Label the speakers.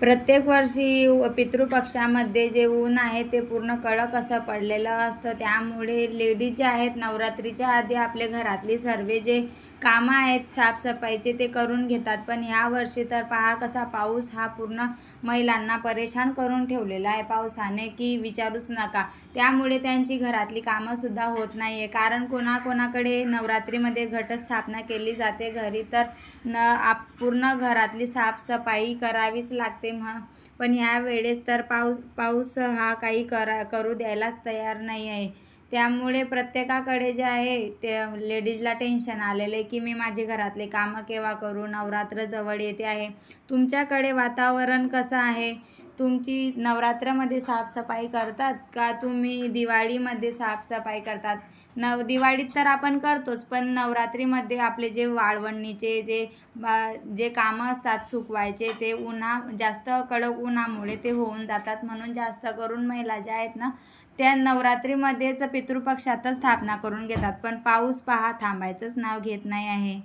Speaker 1: प्रत्येक वर्षी पितृपक्षामध्ये जे ऊन आहे ते पूर्ण कडक असं पडलेलं असतं. त्यामुळे लेडीज जे आहेत नवरात्रीच्या आधी आपल्या घरातली सर्व जे कामं आहेत साफसफाईचे ते करून घेतात. पण ह्या वर्षी तर पहा कसा पाऊस हा पूर्ण महिलांना परेशान करून ठेवलेला आहे पावसाने की विचारूच नका. त्यामुळे त्यांची घरातली कामंसुद्धा होत नाही आहे. कारण कोणाकोणाकडे नवरात्रीमध्ये घटस्थापना केली जाते घरी, तर पूर्ण घरातली साफसफाई करावीच लागते. पण ह्या वेळेस तर पाऊस हा काही करू द्यायलाच तयार नाही आहे. त्यामुळे प्रत्येकाकडे जे आहे ते लेडीजला टेन्शन आलेलं आहे की मी माझे घरातले कामं केव्हा करू, नवरात्र जवळ येते आहे. तुमच्याकडे वातावरण कसं आहे? तुमची नवरात्रामध्ये साफसफाई करतात का तुम्ही दिवाळीमध्ये साफसफाई करतात? दिवाळीत तर आपण करतोच, पण नवरात्रीमध्ये आपले जे वाळवणीचे जे कामं असतात सुकवायचे ते जास्त कडक उन्हामुळे ते होऊन जातात. म्हणून जास्त करून महिला ज्या आहेत ना त्या नवरात्रीमध्येच पितृपक्षातच स्थापना करून घेतात. पण पाऊस पहा थांबायचंच नाव घेत नाही आहे.